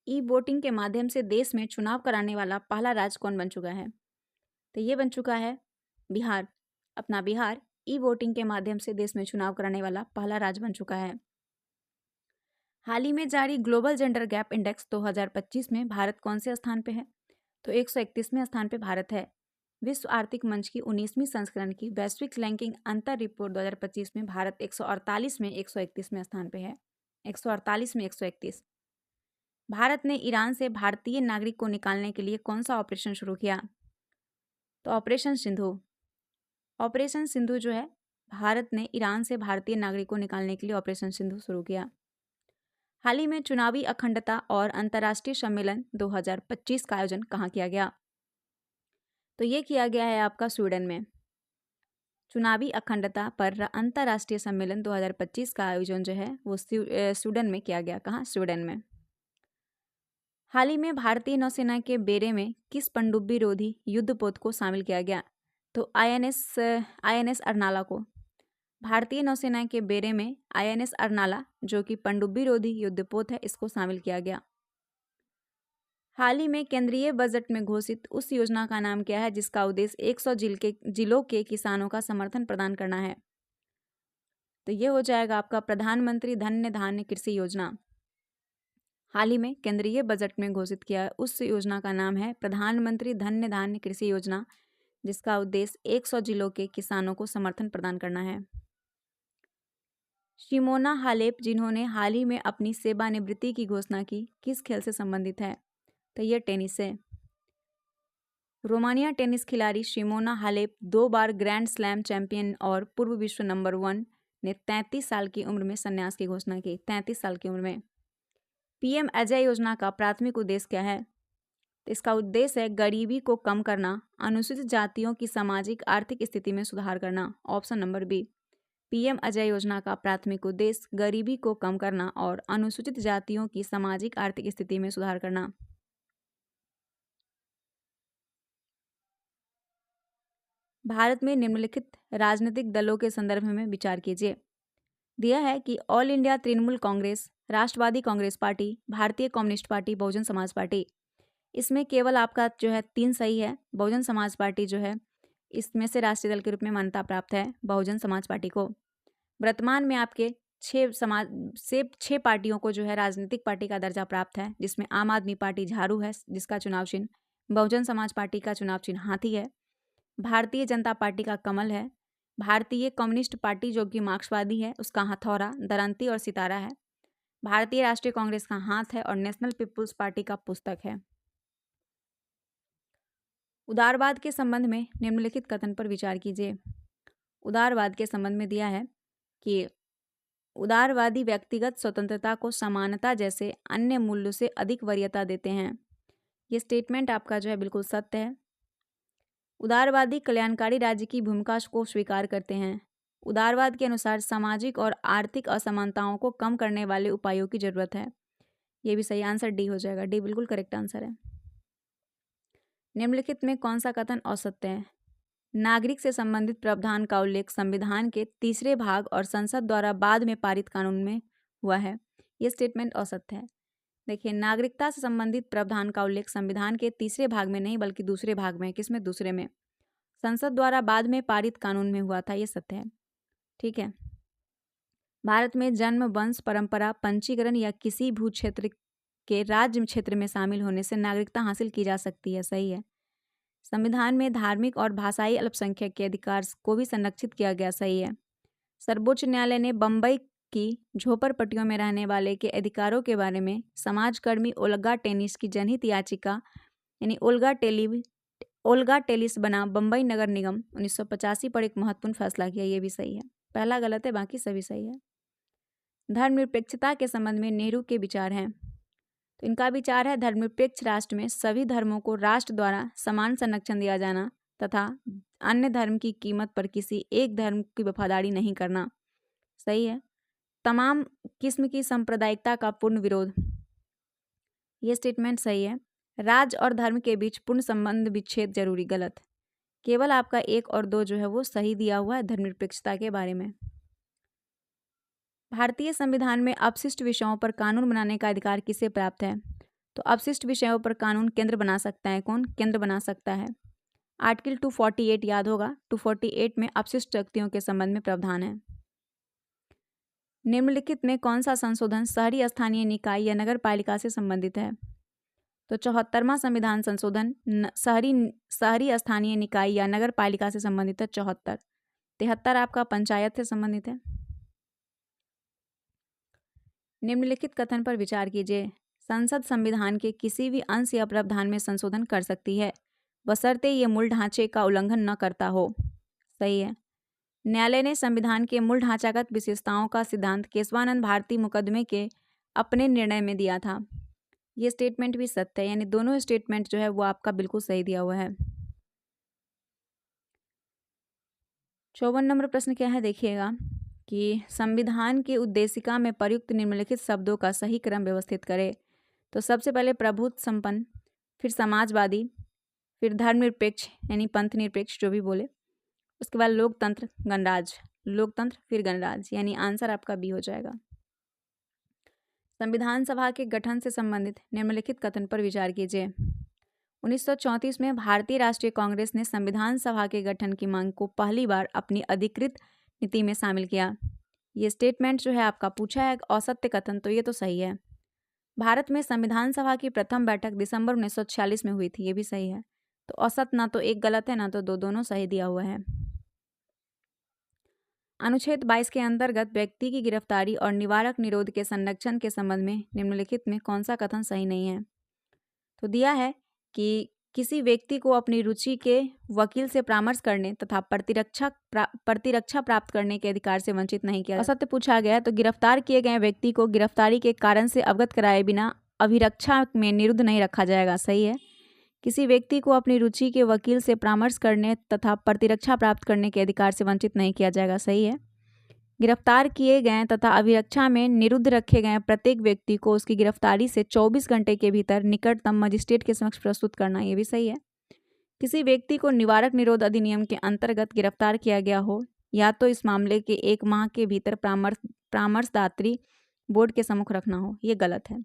ई वोटिंग के माध्यम से देश में चुनाव कराने वाला पहला राज्य कौन बन चुका है? तो ये बन चुका है बिहार। अपना बिहार ई वोटिंग के माध्यम से देश में चुनाव कराने वाला पहला राज्य बन चुका है। हाल ही में जारी ग्लोबल जेंडर गैप इंडेक्स 2025 में भारत कौन से स्थान पे है? तो 131वें स्थान पे भारत है। विश्व आर्थिक मंच की 19वीं संस्करण की वैश्विक रैंकिंग अंतर रिपोर्ट 2025 में भारत 148 में 131वें स्थान पे है। 148 में 131। भारत ने ईरान से भारतीय नागरिक को निकालने के लिए कौन सा ऑपरेशन शुरू किया? तो ऑपरेशन सिंधु। ऑपरेशन सिंधु जो है, भारत ने ईरान से भारतीय नागरिक को निकालने के लिए ऑपरेशन सिंधु शुरू किया। हाल ही में चुनावी अखंडता और अंतर्राष्ट्रीय सम्मेलन 2025 का आयोजन कहाँ किया गया? तो ये किया गया है आपका स्वीडन में। चुनावी अखंडता पर अंतर्राष्ट्रीय सम्मेलन 2025 का आयोजन जो है वो स्वीडन में किया गया। कहाँ? स्वीडन में। हाल ही में भारतीय नौसेना के बेड़े में किस पनडुब्बी रोधी युद्धपोत को शामिल किया गया? तो INS अर्नाला को। भारतीय नौसेना के बेड़े में INS अर्नाला जो कि पनडुब्बी रोधी युद्धपोत है, इसको शामिल किया गया। हाल ही में केंद्रीय बजट में घोषित उस योजना का नाम क्या है जिसका उद्देश्य 100 जिलों के किसानों का समर्थन प्रदान करना है? तो ये हो जाएगा आपका प्रधानमंत्री धन्य धान्य कृषि योजना। हाल ही में केंद्रीय बजट में घोषित किया उस योजना का नाम है प्रधानमंत्री धन्य धान्य कृषि योजना, जिसका उद्देश्य 100 जिलों के किसानों को समर्थन प्रदान करना है। शिमोना हालेप जिन्होंने हाल ही में अपनी सेवानिवृत्ति की घोषणा की, किस खेल से संबंधित है? तो ये टेनिस से। रोमानिया टेनिस खिलाड़ी शिमोना हालेप 2 बार ग्रैंड स्लैम चैंपियन और पूर्व विश्व नंबर 1 ने 33 साल की उम्र में संन्यास की घोषणा की। 33 साल की उम्र में। PM अजय योजना का प्राथमिक उद्देश्य क्या है? तो इसका उद्देश्य है गरीबी को कम करना, अनुसूचित जातियों की सामाजिक आर्थिक स्थिति में सुधार करना। Option number B. PM Ajay योजना का प्राथमिक उद्देश्य गरीबी को कम करना और अनुसूचित जातियों की सामाजिक आर्थिक स्थिति में सुधार करना। भारत में निम्नलिखित राजनीतिक दलों के संदर्भ में विचार कीजिए। दिया है कि ऑल इंडिया तृणमूल कांग्रेस, राष्ट्रवादी कांग्रेस पार्टी, भारतीय communist party, Bahujan Samaj party. इसमें केवल आपका जो है 3 सही है। बहुजन समाज पार्टी जो है इसमें से राष्ट्रीय दल के रूप में मान्यता प्राप्त है बहुजन समाज पार्टी को। वर्तमान में आपके 6 पार्टियों को जो है राजनीतिक पार्टी का दर्जा प्राप्त है, जिसमें आम आदमी पार्टी झाड़ू है जिसका चुनाव चिन्ह, बहुजन समाज पार्टी का चुनाव चिन्ह हाथी है, भारतीय जनता पार्टी का कमल है, भारतीय कम्युनिस्ट पार्टी जो कि मार्क्सवादी है उसका हथौड़ा, दरांती और सितारा है, भारतीय राष्ट्रीय कांग्रेस का हाथ है और नेशनल पीपुल्स पार्टी का पुस्तक है। उदारवाद के संबंध में निम्नलिखित कथन पर विचार कीजिए। उदारवाद के संबंध में दिया है कि उदारवादी व्यक्तिगत स्वतंत्रता को समानता जैसे अन्य मूल्यों से अधिक वरीयता देते हैं। ये स्टेटमेंट आपका जो है बिल्कुल सत्य है। उदारवादी कल्याणकारी राज्य की भूमिका को स्वीकार करते हैं। उदारवाद के अनुसार सामाजिक और आर्थिक असमानताओं को कम करने वाले उपायों की जरूरत है। ये भी सही आंसर डी हो जाएगा। डी बिल्कुल करेक्ट आंसर है। निम्नलिखित में कौन सा कथन असत्य है? नागरिक से संबंधित प्रावधान का उल्लेख संविधान के तीसरे भाग और संसद द्वारा बाद में पारित कानून में हुआ है। यह स्टेटमेंट असत्य है। देखिए, नागरिकता से संबंधित प्रावधान का उल्लेख संविधान के तीसरे भाग में नहीं बल्कि दूसरे भाग में। किसमें? दूसरे में। संसद द्वारा बाद में पारित कानून में हुआ था। ये सत्य है। ठीक है। भारत में जन्म, वंश, परंपरा, पंजीकरण या किसी भू क्षेत्र के राज्य क्षेत्र में शामिल होने से नागरिकता हासिल की जा सकती है। सही है। संविधान में धार्मिक और भाषाई अल्पसंख्यक के अधिकार को भी संरक्षित किया गया। सही है। सर्वोच्च न्यायालय ने बम्बई की झोपड़पट्टियों में रहने वाले के अधिकारों के बारे में समाजकर्मी ओल्गा टेनिस की जनहित याचिका यानी ओल्गा टेलिस बना बम्बई नगर निगम 1985 पर एक महत्वपूर्ण फैसला किया। ये भी सही है। पहला गलत है, बाकी सभी सही है। धर्मनिरपेक्षता के संबंध में नेहरू के विचार हैं। तो इनका विचार है धर्मनिरपेक्ष राष्ट्र में सभी धर्मों को राष्ट्र द्वारा समान संरक्षण दिया जाना तथा अन्य धर्म की कीमत पर किसी एक धर्म की वफादारी नहीं करना। सही है। तमाम किस्म की सांप्रदायिकता का पूर्ण विरोध। ये स्टेटमेंट सही है। राज्य और धर्म के बीच पूर्ण संबंध विच्छेद जरूरी। गलत। केवल आपका 1 और 2 जो है वो सही दिया हुआ है धर्मनिरपेक्षता के बारे में। भारतीय संविधान में अपशिष्ट विषयों पर कानून बनाने का अधिकार किसे प्राप्त है? तो अपशिष्ट विषयों पर कानून केंद्र बना सकता है। कौन? केंद्र बना सकता है। आर्टिकल 248 याद होगा। 248 में अपशिष्ट व्यक्तियों के संबंध में प्रावधान है। निम्नलिखित में कौन सा संशोधन शहरी स्थानीय निकाय या नगर पालिका से संबंधित है? तो 74वां संविधान संशोधन शहरी स्थानीय निकाय या नगर पालिका से संबंधित है। 74। 73 आपका पंचायत से संबंधित है। निम्नलिखित कथन पर विचार कीजिए। संसद संविधान के किसी भी अंश या प्रावधान में संशोधन कर सकती है बशर्ते ये मूल ढांचे का उल्लंघन न करता हो। सही है। न्यायालय ने संविधान के मूल ढांचागत विशेषताओं का सिद्धांत केशवानंद भारती मुकदमे के अपने निर्णय में दिया था। ये स्टेटमेंट भी सत्य है। यानी दोनों स्टेटमेंट जो है वो आपका बिल्कुल सही दिया हुआ है। 54 नंबर प्रश्न क्या है देखिएगा कि संविधान की उद्देशिका में प्रयुक्त निम्नलिखित शब्दों का सही क्रम व्यवस्थित करें। तो सबसे पहले प्रभुत्व संपन्न, फिर समाजवादी, फिर धर्मनिरपेक्ष यानी पंथ निरपेक्ष जो भी बोले, उसके बाद लोकतंत्र, गणराज्य, लोकतंत्र फिर गणराज्य, यानी आंसर आपका बी हो जाएगा। संविधान सभा के गठन से संबंधित निम्नलिखित कथन पर विचार कीजिए। 1934 में भारतीय राष्ट्रीय कांग्रेस ने संविधान सभा के गठन की मांग को पहली बार अपनी अधिकृत नीति में शामिल किया। ये स्टेटमेंट जो है आपका पूछा है असत्य कथन, तो ये तो सही है। भारत में संविधान सभा की प्रथम बैठक दिसंबर 1946 में हुई थी। ये भी सही है। तो औसत ना तो एक गलत है ना तो दो, दोनों सही दिया हुआ है। अनुच्छेद 22 के अंतर्गत व्यक्ति की गिरफ्तारी और निवारक निरोध के संरक्षण के संबंध में निम्नलिखित में कौन सा कथन सही नहीं है? तो दिया है कि किसी व्यक्ति को अपनी रुचि के वकील से परामर्श करने तथा प्रतिरक्षा प्राप्त करने के अधिकार से वंचित नहीं किया। असत्य पूछा गया तो गिरफ्तार किए गए व्यक्ति को गिरफ्तारी के कारण से अवगत कराए बिना अभिरक्षा में निरुद्ध नहीं रखा जाएगा। सही है। किसी व्यक्ति को अपनी रुचि के वकील से परामर्श करने तथा प्रतिरक्षा प्राप्त करने के अधिकार से वंचित नहीं किया जाएगा। सही है। गिरफ्तार किए गए तथा अभिरक्षा में निरुद्ध रखे गए प्रत्येक व्यक्ति को उसकी गिरफ्तारी से 24 घंटे के भीतर निकटतम मजिस्ट्रेट के समक्ष प्रस्तुत करना। ये भी सही है। किसी व्यक्ति को निवारक निरोध अधिनियम के अंतर्गत गिरफ्तार किया गया हो या तो इस मामले के 1 माह के भीतर परामर्शदात्री बोर्ड के सम्मुख रखना हो। ये गलत है।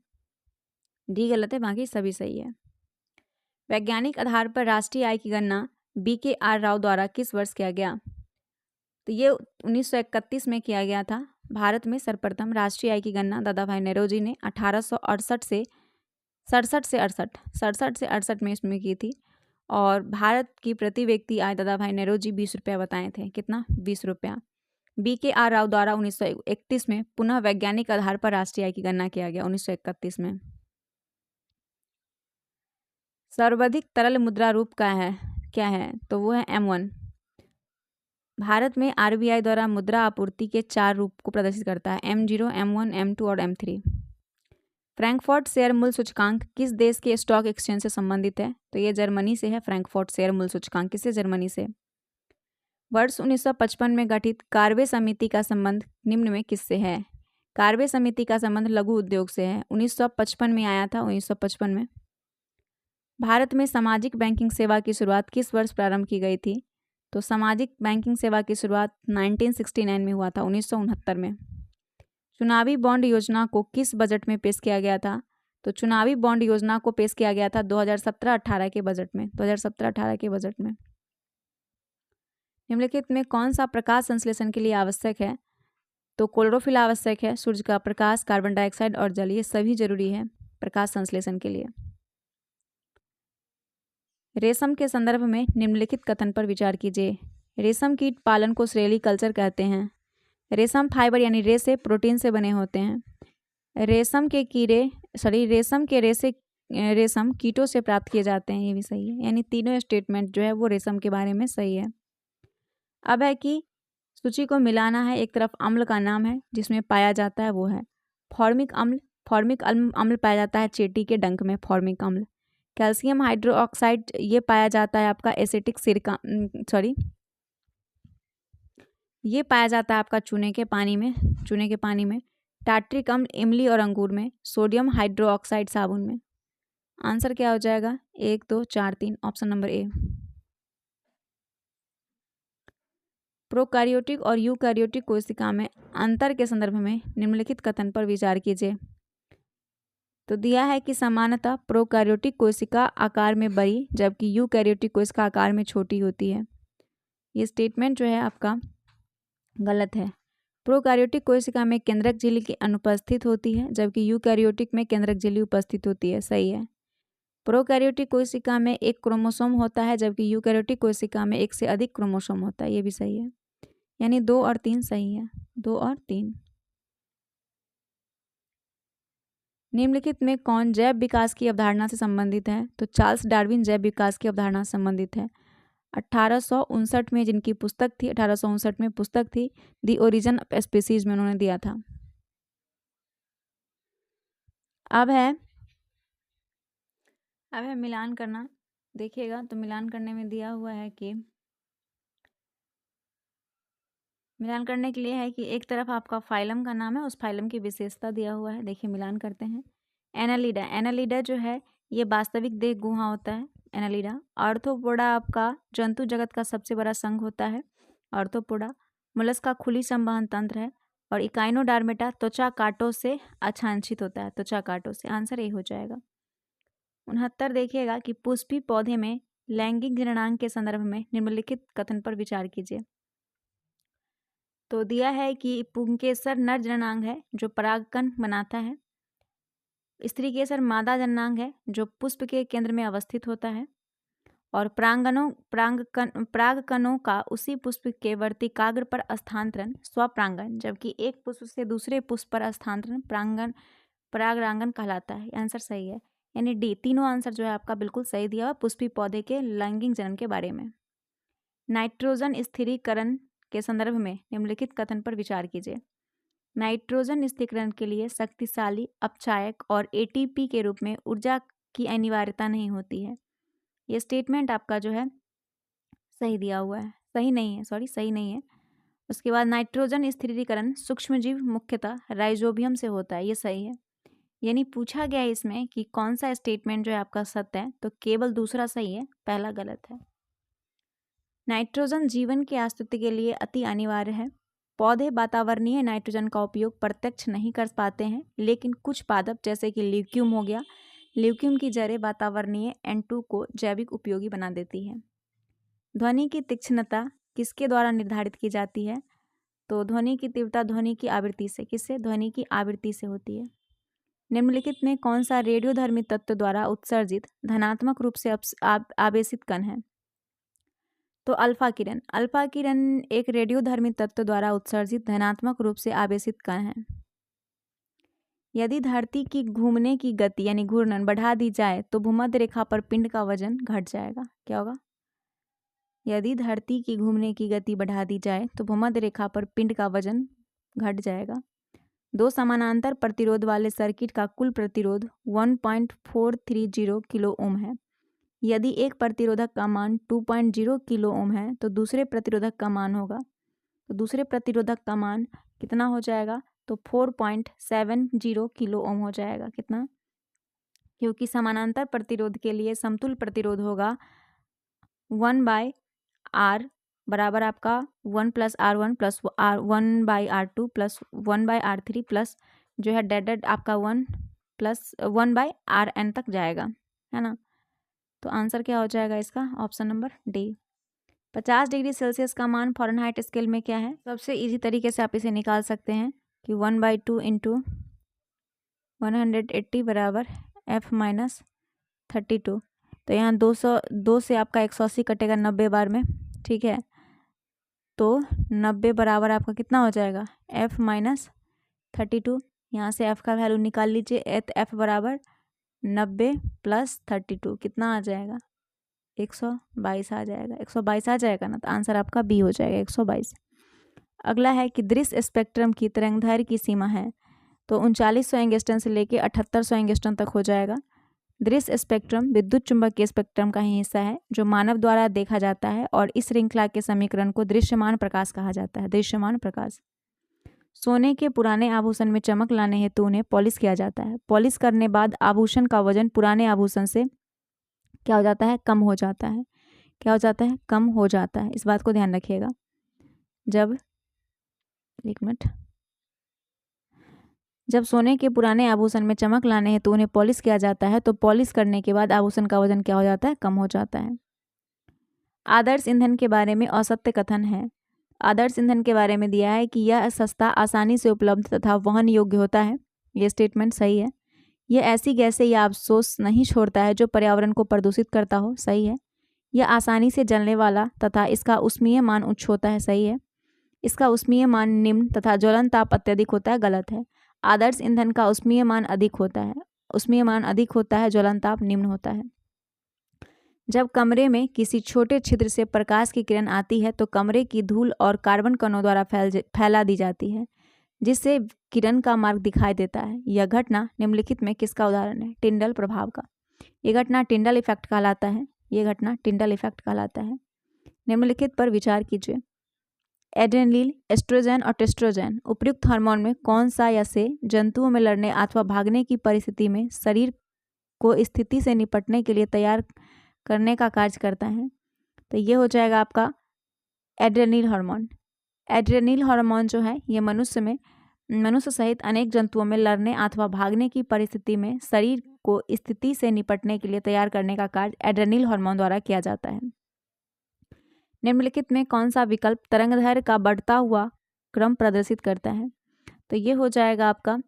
डी गलत है, बाकी सभी सही है। वैज्ञानिक आधार पर राष्ट्रीय आय की गणना BKR राव द्वारा किस वर्ष किया गया? तो ये 1931 में किया गया था। भारत में सर्वप्रथम राष्ट्रीय आय की गणना दादा भाई नौरोजी ने 1868 से 67 में इसमें की थी। और भारत की प्रति व्यक्ति आय दादा भाई नौरोजी 20 रुपया बताए थे। कितना? 20 रुपया। BKR राव द्वारा 1931 में पुनः वैज्ञानिक आधार पर राष्ट्रीय आय की गणना किया गया 1931 में। सर्वाधिक तरल मुद्रा रूप क्या है? तो वो है M1। भारत में आरबीआई द्वारा मुद्रा आपूर्ति के 4 रूप को प्रदर्शित करता है, M0, M1, M2 और M3। फ्रैंकफर्ट शेयर मूल्य सूचकांक किस देश के स्टॉक एक्सचेंज से संबंधित है? तो ये जर्मनी से है। फ्रैंकफर्ट शेयर मूल्य सूचकांक किससे? जर्मनी से। वर्ष 1955 में गठित कार्बे समिति का संबंध निम्न में किससे है? कार्बे समिति का संबंध लघु उद्योग से है। 1955 में आया था, 1955 में। भारत में सामाजिक बैंकिंग सेवा की शुरुआत किस वर्ष प्रारंभ की गई थी? तो सामाजिक बैंकिंग सेवा की शुरुआत 1969 में हुआ था, 1969 में। चुनावी बॉन्ड योजना को किस बजट में पेश किया गया था? तो चुनावी बॉन्ड योजना को पेश किया गया था 2017-18 के बजट में, 2017-18 के बजट में। निम्नलिखित में कौन सा प्रकाश संश्लेषण के लिए आवश्यक है? तो क्लोरोफिल आवश्यक है। सूर्य का प्रकाश, कार्बन डाइऑक्साइड और जल, ये सभी जरूरी है प्रकाश संश्लेषण के लिए। रेशम के संदर्भ में निम्नलिखित कथन पर विचार कीजिए। रेशम कीट पालन को सेरीकल्चर कहते हैं। रेशम फाइबर यानी रेशे प्रोटीन से बने होते हैं। रेशम के रेशम कीटों से प्राप्त किए जाते हैं, ये भी सही है। यानी तीनों स्टेटमेंट जो है वो रेशम के बारे में सही है। अब है कि सूची को मिलाना है। एक तरफ अम्ल का नाम है जिसमें पाया जाता है वो है फॉर्मिक अम्ल। फॉर्मिक अम्ल पाया जाता है चेटी के डंक में, फॉर्मिक अम्ल। कैल्शियम हाइड्रोक्साइड ये पाया जाता है आपका ये पाया जाता है आपका चूने के पानी में। टार्ट्रिक अम्ल इमली और अंगूर में। सोडियम हाइड्रोक्साइड साबुन में। आंसर क्या हो जाएगा? 1, 2, 4, 3, ऑप्शन नंबर ए। प्रोकैरियोटिक और यूकैरियोटिक कोशिका में अंतर के संदर्भ में निम्नलिखित कथन पर विचार कीजिए। तो दिया है कि सामान्यतः प्रोकैरियोटिक कोशिका आकार में बड़ी जबकि यूकैरियोटिक कोशिका आकार में छोटी होती है। ये स्टेटमेंट जो है आपका गलत है। प्रोकैरियोटिक कोशिका में केंद्रक झिल्ली की अनुपस्थित होती है जबकि यूकैरियोटिक में केंद्रक झिल्ली उपस्थित होती है। सही है। प्रोकैरियोटिक कोशिका में एक क्रोमोसोम होता है जबकि यूकैरियोटिक कोशिका में एक से अधिक क्रोमोसोम होता है। ये भी सही है। यानी 2 और 3 सही है। 2 और 3। निम्नलिखित में कौन जैव विकास की अवधारणा से संबंधित है? तो चार्ल्स डार्विन जैव विकास की अवधारणा से संबंधित है। 1859 में जिनकी पुस्तक थी, 1859 में पुस्तक थी दी ओरिजिन ऑफ स्पीसीज में उन्होंने दिया था। अब है मिलान करना। देखिएगा तो मिलान करने में दिया हुआ है कि मिलान करने के लिए है कि एक तरफ आपका फाइलम का नाम है, उस फाइलम की विशेषता दिया हुआ है। देखिए मिलान करते हैं। एनालिडा जो है ये वास्तविक देह गुहा होता है। एनालिडा। आर्थ्रोपोडा आपका जंतु जगत का सबसे बड़ा संघ होता है। आर्थ्रोपोडा। मोलस्क का खुली संवहन तंत्र है। और इकाइनोडर्मेटा त्वचा कांटों से आच्छादित होता है, त्वचा कांटों से। आंसर ए हो जाएगा। 69 देखिएगा कि पुष्पी पौधे में लैंगिक जननांग के संदर्भ में निम्नलिखित कथन पर विचार कीजिए। तो दिया है कि पुंकेसर नर जननांग है जो परागकण बनाता है। स्त्रीकेसर मादा जननांग है जो पुष्प के केंद्र में अवस्थित होता है। और परागकणों का उसी पुष्प के वर्तिकाग्र पर स्थानांतरण स्वपरागण, जबकि एक पुष्प से दूसरे पुष्प पर स्थानांतरण परागरांगण कहलाता है। आंसर सही है। यानी डी, तीनों आंसर जो है आपका बिल्कुल सही दिया हुआ पुष्पी पौधे के लैंगिक जनन के बारे में। नाइट्रोजन स्थिरीकरण के संदर्भ में निम्नलिखित कथन पर विचार कीजिए। नाइट्रोजन स्थिरीकरण के लिए शक्तिशाली अपचायक और एटीपी के रूप में ऊर्जा की अनिवार्यता नहीं होती है। ये स्टेटमेंट आपका जो है सही दिया हुआ है, सही नहीं है। उसके बाद नाइट्रोजन स्थिरीकरण सूक्ष्मजीव मुख्यतः राइजोबियम से होता है। ये सही है। यानी पूछा गया है इसमें कि कौन सा स्टेटमेंट जो है आपका सत्य है, तो केवल दूसरा सही है, पहला गलत है। नाइट्रोजन जीवन के अस्तित्व के लिए अति अनिवार्य है। पौधे वातावरणीय नाइट्रोजन का उपयोग प्रत्यक्ष नहीं कर पाते हैं, लेकिन कुछ पादप जैसे कि ल्यूक्यूम हो गया, ल्यूक्यूम की जड़ें वातावरणीय N2 को जैविक उपयोगी बना देती है। ध्वनि की तीक्ष्णता किसके द्वारा निर्धारित की जाती है? तो ध्वनि की तीव्रता ध्वनि की आवृत्ति से। किससे? ध्वनि की आवृत्ति से होती है। निम्नलिखित में कौन सा रेडियोधर्मी तत्व द्वारा उत्सर्जित धनात्मक रूप से आवेशित कण है? तो अल्फा किरण एक रेडियोधर्मी तत्व द्वारा उत्सर्जित धनात्मक रूप से आवेशित कण है। यदि धरती की घूमने की गति यानी घूर्णन बढ़ा दी जाए तो भूमध्य रेखा पर पिंड का वजन घट जाएगा। क्या होगा? यदि धरती की घूमने की गति बढ़ा दी जाए तो भूमध्य रेखा पर पिंड का वजन घट जाएगा। 2 समानांतर प्रतिरोध वाले सर्किट का कुल प्रतिरोध 1.430 किलो ओम है। यदि एक प्रतिरोधक का मान 2.0 किलो ओम है तो दूसरे प्रतिरोधक का मान होगा, तो दूसरे प्रतिरोधक का मान कितना हो जाएगा, तो 4.70 किलो ओम हो जाएगा। कितना? क्योंकि समानांतर प्रतिरोध के लिए समतुल्य प्रतिरोध होगा 1/R बराबर आपका 1 + R1 + 1/R2 + 1/R3 प्लस जो है डेड आपका 1 + 1/Rn तक जाएगा, है ना। तो आंसर क्या हो जाएगा इसका? Option number D. 50 degree Celsius का मान फ़ारेनहाइट स्केल में क्या है? सबसे इजी तरीके से आप इसे निकाल सकते हैं कि 1/2 × 180 बराबर F - 32। तो यहाँ 202 से आपका 180 कटेगा 90 बार में, ठीक है। तो 90 बराबर आपका कितना हो जाएगा? F - 32। यहाँ से F का वैल्यू निकाल लीजिए। F बराबर 90 + 32 कितना आ जाएगा? 122 आ जाएगा। 122 आ जाएगा ना, तो आंसर आपका बी हो जाएगा, 122। अगला है कि दृश्य स्पेक्ट्रम की तरंगदैर्घ्य की सीमा है, तो 3900 एंगस्ट्रम से लेके 7800 एंगस्ट्रम तक हो जाएगा। दृश्य स्पेक्ट्रम विद्युत चुंबकीय स्पेक्ट्रम का ही हिस्सा है जो मानव श्रृंखला देखा जाता है और इस श्रृंखला के समीकरण को दृश्यमान प्रकाश कहा जाता है। दृश्यमान प्रकाश। सोने के पुराने आभूषण में चमक लाने हेतु उन्हें पॉलिश किया जाता है। पॉलिश करने बाद आभूषण का वजन पुराने आभूषण से क्या हो जाता है? कम हो जाता है। क्या हो जाता है? कम हो जाता है। इस बात को ध्यान रखिएगा। जब सोने के पुराने आभूषण में चमक लाने हेतु उन्हें पॉलिश किया जाता है तो पॉलिश करने के बाद आभूषण का वजन क्या हो जाता है? कम हो जाता है। आदर्श ईंधन के बारे में असत्य कथन है। आदर्श ईंधन के बारे में दिया है कि यह सस्ता, आसानी से उपलब्ध तथा वहन योग्य होता है। यह स्टेटमेंट सही है। यह ऐसी गैसें या अवशोष नहीं छोड़ता है जो पर्यावरण को प्रदूषित करता हो। सही है। यह आसानी से जलने वाला तथा इसका ऊष्मीय मान उच्च होता है। सही है। इसका ऊष्मीय मान निम्न तथा ज्वलन ताप अत्यधिक होता है। गलत है। आदर्श ईंधन का ऊष्मीय मान अधिक होता है। ऊष्मीय मान अधिक होता है, ज्वलन ताप निम्न होता है। जब कमरे में किसी छोटे छिद्र से प्रकाश की किरण आती है तो कमरे की धूल और कार्बन कणों द्वारा फैला दी जाती है, जिससे किरण का मार्ग दिखाई देता है। यह घटना निम्नलिखित में किसका उदाहरण है? टिंडल प्रभाव का। यह घटना टिंडल इफेक्ट कहलाता है। यह घटना टिंडल इफेक्ट कहलाता है। निम्नलिखित पर विचार कीजिए। एड्रेनलिन, एस्ट्रोजन और टेस्ट्रोजन उपयुक्त हार्मोन में कौन सा या से जंतुओं में लड़ने अथवा भागने की परिस्थिति में शरीर को स्थिति से निपटने के लिए तैयार करने का कार्य करता है? तो ये हो जाएगा आपका एड्रेनलिन हार्मोन। एड्रेनलिन हार्मोन जो है ये मनुष्य सहित अनेक जंतुओं में लड़ने अथवा भागने की परिस्थिति में शरीर को स्थिति से निपटने के लिए तैयार करने का कार्य एड्रेनलिन हार्मोन द्वारा किया जाता है। निम्नलिखित में कौन सा विकल्प तरंगदैर्घ्य का बढ़ता हुआ क्रम प्रदर्शित करता है? तो ये हो जाएगा आपका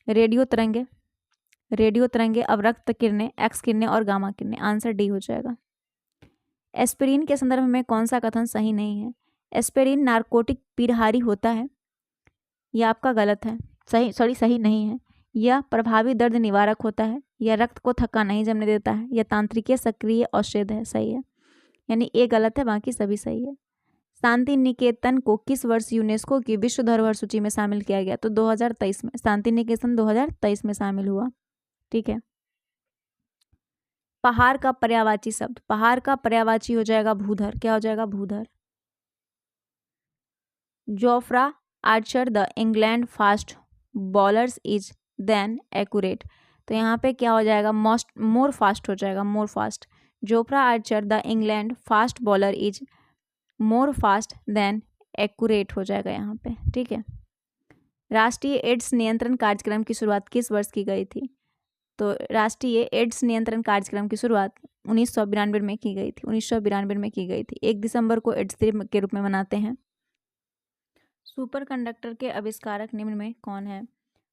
रेडियो तरंगे, अवरक्त किरणें, एक्स किरणें और गामा किरणें। आंसर डी हो जाएगा। एस्पिरिन के संदर्भ में कौन सा कथन सही नहीं है? एस्पिरिन नार्कोटिक पीड़हारी होता है, यह आपका गलत है। सही नहीं है। यह प्रभावी दर्द निवारक होता है। यह रक्त को थक्का नहीं जमने देता है। यह तांत्रिकीय सक्रिय औषध है। सही है। यानी ए गलत है, बाकी सभी सही है। शांति निकेतन को किस वर्ष यूनेस्को की विश्व धरोहर सूची में शामिल किया गया? तो 2023 में। शांति निकेतन 2023 में शामिल हुआ। ठीक है। पहाड़ का पर्यायवाची शब्द। पहाड़ का पर्यायवाची हो जाएगा भूधर। क्या हो जाएगा? भूधर। Jofra Archer the England fast bowlers is than accurate. तो यहाँ पे क्या हो जाएगा? मोर फास्ट हो जाएगा। More fast. Jofra Archer the England fast bowler is more fast than accurate हो जाएगा यहाँ पे। ठीक है। राष्ट्रीय एड्स नियंत्रण कार्यक्रम की शुरुआत किस वर्ष की गई थी? तो राष्ट्रीय एड्स नियंत्रण कार्यक्रम की शुरुआत 1992 में की गई थी। 1992 में की गई थी। 1 दिसंबर को एड्स डे के रूप में मनाते हैं। सुपर कंडक्टर के आविष्कारक निम्न में कौन है?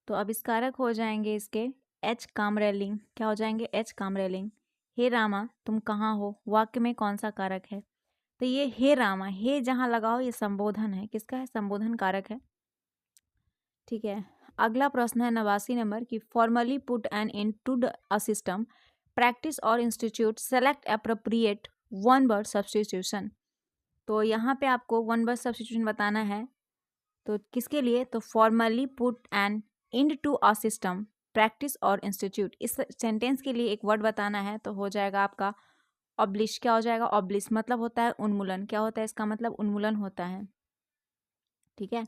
तो आविष्कारक हो जाएंगे इसके एच कामरेलिंग। क्या हो जाएंगे? एच कामरेलिंग। हे रामा तुम कहाँ हो वाक्य में कौन सा कारक है? तो ये हे रामा, हे जहाँ लगाओ ये संबोधन है। किसका है? संबोधन कारक है। ठीक है। अगला प्रश्न है 89 नंबर की formally put an into a system practice और institute select appropriate one word substitution. तो यहाँ पे आपको वन वर्ड सब्स्टिट्यूशन बताना है। तो किसके लिए? तो formally put an end to a system, practice और इंस्टीट्यूट। इस सेंटेंस के लिए एक वर्ड बताना है, तो हो जाएगा आपका ऑब्लिश। क्या हो जाएगा? ऑब्लिश मतलब होता है उन्मूलन। क्या होता है इसका मतलब? उन्मूलन होता है। ठीक है।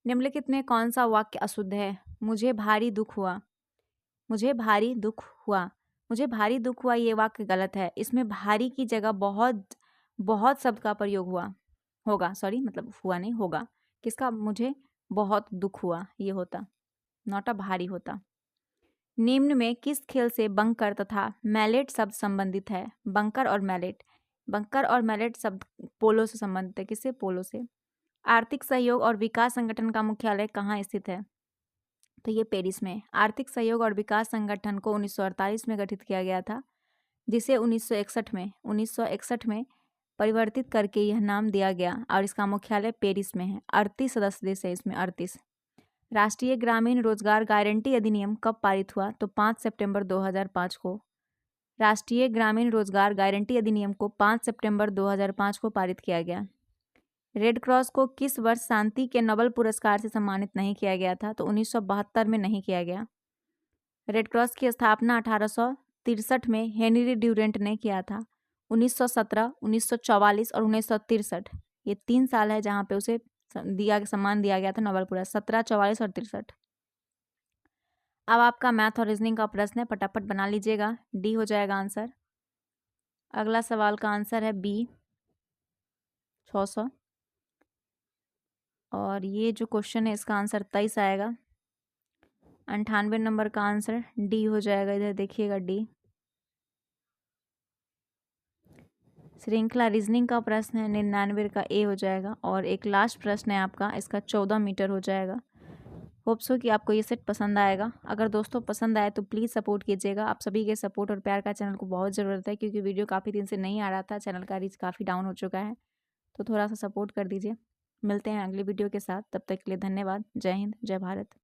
निम्नलिखित में कौन सा वाक्य अशुद्ध है? मुझे भारी दुख हुआ। मुझे भारी दुख हुआ। मुझे भारी दुख हुआ, ये वाक्य गलत है। इसमें भारी की जगह बहुत बहुत शब्द का प्रयोग होगा, सॉरी मतलब हुआ नहीं, होगा। किसका? मुझे बहुत दुख हुआ, ये होता, नॉट अ भारी होता। निम्न में किस खेल से बंकर तथा मैलेट शब्द संबंधित है? बंकर और मैलेट। बंकर और मैलेट शब्द पोलो से संबंधित है। किससे? पोलो से। आर्थिक सहयोग और विकास संगठन का मुख्यालय कहाँ स्थित है? तो ये पेरिस में। आर्थिक सहयोग और विकास संगठन को 1948 में गठित किया गया था, जिसे 1961 में परिवर्तित करके यह नाम दिया गया और इसका मुख्यालय पेरिस में है। 38 सदस्य देश है इसमें, 38। राष्ट्रीय ग्रामीण रोजगार गारंटी अधिनियम कब पारित हुआ? तो 5 सितंबर 2005 को। राष्ट्रीय ग्रामीण रोजगार गारंटी अधिनियम को 5 सितंबर 2005 को पारित किया गया। रेड क्रॉस को किस वर्ष शांति के नोबेल पुरस्कार से सम्मानित नहीं किया गया था? तो 1972 में नहीं किया गया। रेड क्रॉस की स्थापना 1863 में हेनरी ड्यूरेंट ने किया था। 1917, 1944 और 1963, ये 3 साल है जहाँ पे उसे सम्मान दिया गया था नोबेल पुरस्कार, 17, 44 और 63। अब आपका मैथ और रीजनिंग का प्रश्न है, फटाफट बना लीजिएगा। डी हो जाएगा आंसर। अगला सवाल का आंसर है बी, 600। और ये जो क्वेश्चन है इसका आंसर 23 आएगा। 98 नंबर का आंसर डी हो जाएगा। इधर देखिएगा, डी। श्रृंखला रीजनिंग का प्रश्न है 99 का ए हो जाएगा। और एक लास्ट प्रश्न है आपका, इसका 14 मीटर हो जाएगा। होप सो कि आपको ये सेट पसंद आएगा। अगर दोस्तों पसंद आए तो प्लीज़ सपोर्ट कीजिएगा। आप सभी के सपोर्ट और प्यार का चैनल को बहुत ज़रूरत है, क्योंकि वीडियो काफ़ी दिन से नहीं आ रहा था, चैनल का रीच काफ़ी डाउन हो चुका है। तो थोड़ा सा सपोर्ट कर दीजिए। मिलते हैं अगली वीडियो के साथ, तब तक के लिए धन्यवाद। जय हिंद, जय भारत।